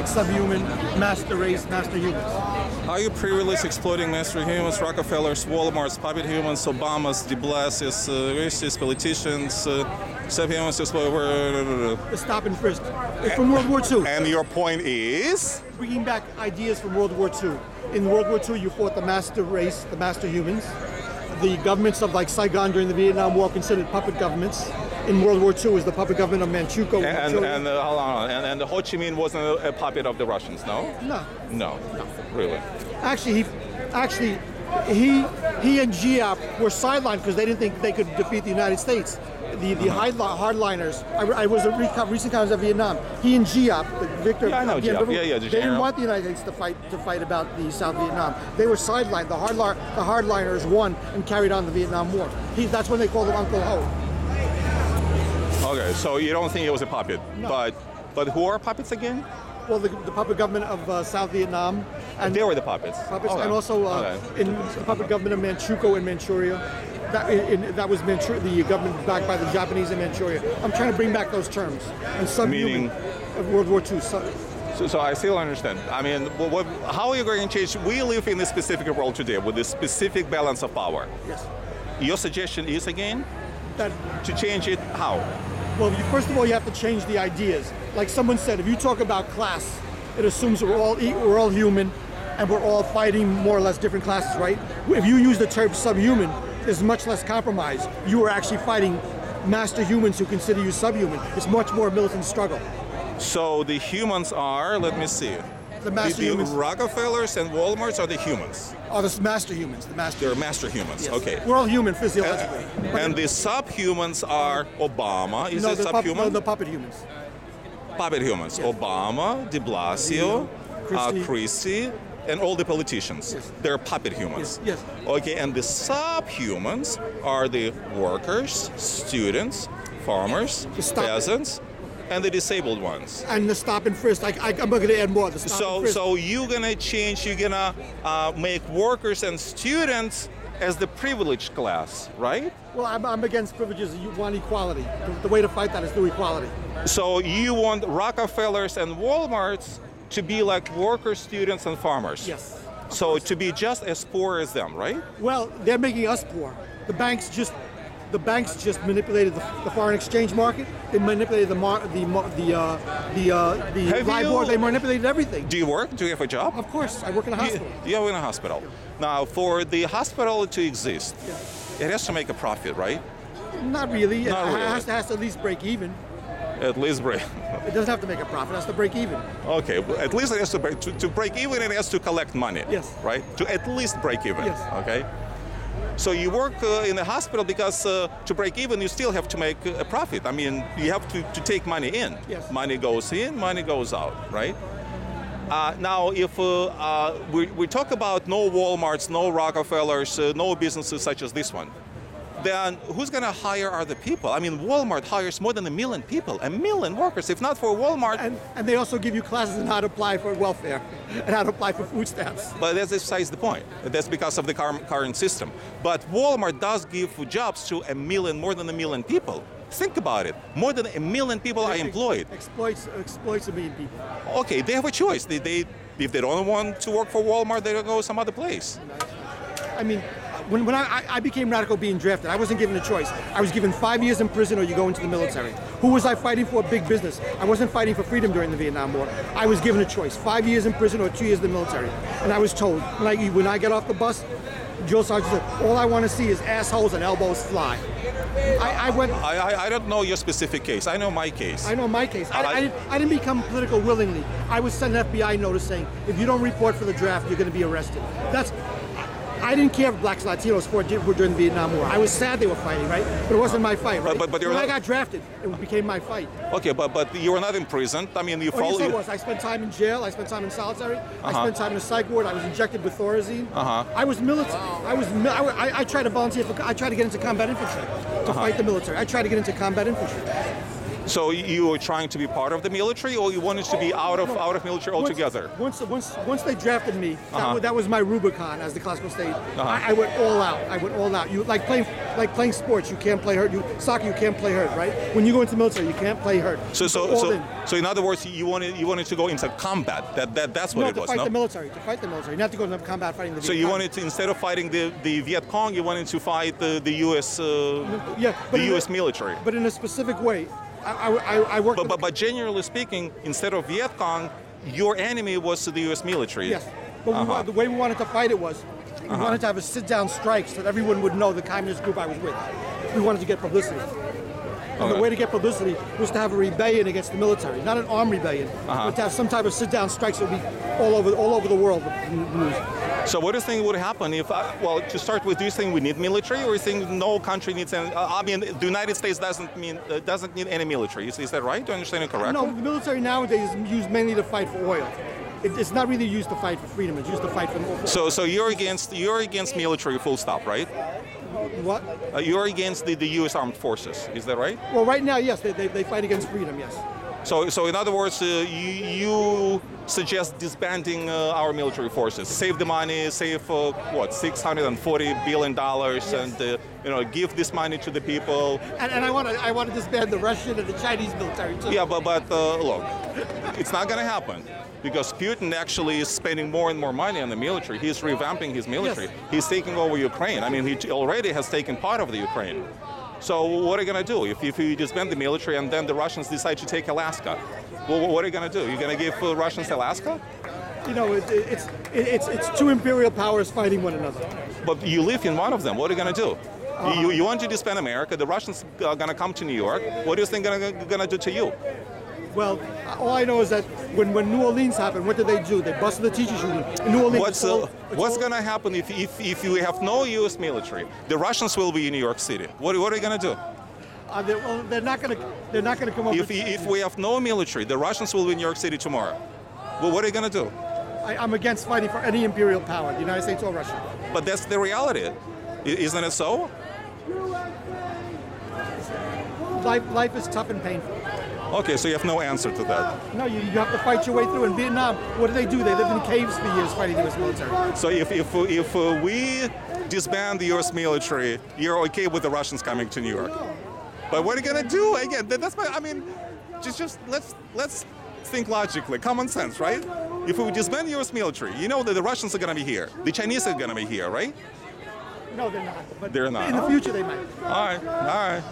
like subhuman, master race, master humans. Are you pre-release exploiting master humans, Rockefellers, Walmart's, puppet humans, Obama's, de Blasio's, racist politicians, subhumans, The stop and frisk. It's from World War II. And your point is? Bringing back ideas from World War II. In World War II, you fought the master race, the master humans. The governments of like Saigon during the Vietnam War considered puppet governments. In World War II was the puppet government of Manchukuo. And hold on, and Ho Chi Minh wasn't a puppet of the Russians, no? No. Really? Actually, he and Giap were sidelined because they didn't think they could defeat the United States. The hardliners. I was a recent conference of Vietnam. He and Giap, the victor. Yeah, I know Giap. They didn't want the United States to fight about the South Vietnam. They were sidelined. The hardliners won and carried on the Vietnam War. That's when they called him Uncle Ho. Okay, so you don't think it was a puppet, No. but who are puppets again? Well, the puppet government of South Vietnam, and They were the puppets. Okay. and also in the puppet government of Manchukuo in Manchuria. That was the government backed by the Japanese in Manchuria. I'm trying to bring back those terms. And subhuman of World War II. So I still understand. I mean, how are you going to change? We live in a specific world today with a specific balance of power. Yes. Your suggestion is again That to change it how? Well, first of all, you have to change the ideas. Like someone said, if you talk about class, it assumes we're all human, and we're all fighting more or less different classes, right? If you use the term subhuman, there's much less compromise. You are actually fighting master humans who consider you subhuman. It's much more a militant struggle. So the humans are, let me see. The master the humans. Rockefellers and Walmarts are the humans. Oh, the master humans. They're master humans. Yes. Okay. We're all human physiologically. And the subhumans are Obama. Is it subhuman? The puppet humans. Puppet humans. Yes. Obama, de Blasio, Christie, and all the politicians. Yes. They're puppet humans. Yes. Okay, and the subhumans are the workers, students, farmers, peasants, and the disabled ones. And the stop and frisk. I'm going to add more. The stop and frisk. So you're gonna change. You're gonna make workers and students as the privileged class, right? Well, I'm against privileges. You want equality. The way to fight that is through equality. So you want Rockefellers and Walmarts to be like workers, students, and farmers. Yes. So to be just as poor as them, right? Well, they're making us poor. The banks just manipulated the foreign exchange market. They manipulated the LIBOR. They manipulated everything. Do you work? Do you have a job? Of course, I work in a hospital. You work in a hospital. Now, for the hospital to exist, it has to make a profit, right? Not really. Not really. It has to at least break even. At least break. It doesn't have to make a profit. It has to break even. Okay, well, at least it has to break even. It has to collect money. Yes. Right. To at least break even. Yes. Okay. So you work in a hospital because to break even, you still have to make a profit. I mean, you have to take money in. Yes. Money goes in, money goes out, right? Now, if we talk about no Walmarts, no Rockefellers, no businesses such as this one, then who's going to hire other people? I mean, Walmart hires more than 1 million people, 1 million workers. If not for Walmart... And they also give you classes on how to apply for welfare and how to apply for food stamps. But that's besides the point. That's because of the current system. But Walmart does give jobs to more than 1 million people. Think about it. More than 1 million people are employed. Exploits 1 million people. Okay, they have a choice. If they don't want to work for Walmart, they'll go some other place. I mean, when I became radical being drafted, I wasn't given a choice. I was given 5 years in prison or you go into the military. Who was I fighting for? Big business. I wasn't fighting for freedom during the Vietnam War. I was given a choice, 5 years in prison or 2 years in the military. And I was told, when I get off the bus, drill sergeant said, all I want to see is assholes and elbows fly. I don't know your specific case. I know my case. I know my case. I didn't become political willingly. I was sent an FBI notice saying, if you don't report for the draft, you're going to be arrested. I didn't care if blacks and Latinos fought during the Vietnam War. I was sad they were fighting, right? But it wasn't my fight, right? But when I got drafted, it became my fight. Okay, but you were not imprisoned. I mean, you followed... Yes, I was. I spent time in jail. I spent time in solitary. I spent time in a psych ward. I was injected with Thorazine. I was militant. I tried to volunteer I tried to get into combat infantry to fight the military. I tried to get into combat infantry. So you were trying to be part of the military, or you wanted to be out of military altogether? Once they drafted me, that was my Rubicon as the classical state. I went all out. I went all out. You like playing sports. You can't play hurt. Soccer, you can't play hurt, right? When you go into the military, you can't play hurt. So in other words, you wanted to go into combat. That's what it was. To fight the military, not to go into combat fighting the. So you wanted to, instead of fighting the Viet Cong, you wanted to fight the U.S. The U.S. military. But in a specific way. I worked. But generally speaking, instead of Viet Cong, your enemy was the U.S. military. Yes. But the way we wanted to fight it was, we wanted to have a sit-down strike so that everyone would know the communist group I was with. We wanted to get publicity. And the way to get publicity was to have a rebellion against the military, not an armed rebellion, but to have some type of sit-down strike so it would be all over the world. So what do you think would happen if, well, to start with, do you think we need military, or do you think no country needs any, I mean, the United States doesn't need any military, is that right? Do I understand it correctly? No, the military nowadays is used mainly to fight for oil. It's not really used to fight for freedom, it's used to fight for... So you're against military full stop, right? What? You're against the U.S. Armed Forces, is that right? Well, right now, yes, they fight against freedom, yes. So in other words, you suggest disbanding our military forces, save the money, save what, $640 billion, yes. And give this money to the people. And I want to disband the Russian and the Chinese military too. Yeah, but look, it's not going to happen. Because Putin actually is spending more and more money on the military. He's revamping his military. Yes. He's taking over Ukraine. I mean, he already has taken part of the Ukraine. So what are you going to do if you disband the military and then the Russians decide to take Alaska? Well, what are you going to do? You're going to give Russians Alaska? You know, it's two imperial powers fighting one another. But you live in one of them. What are you going to do? You want to disband America. The Russians are going to come to New York. What do you think they're going to do to you? Well, all I know is that when New Orleans happened, what did they do? They busted the teachers union. In New Orleans. What's going to happen if you have no U.S. military? The Russians will be in New York City. What are you going to do? They're not going to come up. If we have no military, the Russians will be in New York City tomorrow. Well, what are you going to do? I'm against fighting for any imperial power, the United States or Russia. But that's the reality, isn't it so? Life is tough and painful. Okay, so you have no answer to that. No, you have to fight your way through. In Vietnam, what do? They lived in caves for years fighting the U.S. military. So if we disband the U.S. military, you're okay with the Russians coming to New York? But what are you gonna do? Again, that's my. I mean, just let's think logically, common sense, right? If we disband the U.S. military, you know that the Russians are gonna be here, the Chinese are gonna be here, right? No, they're not. But they're not. In the future, they might. All right.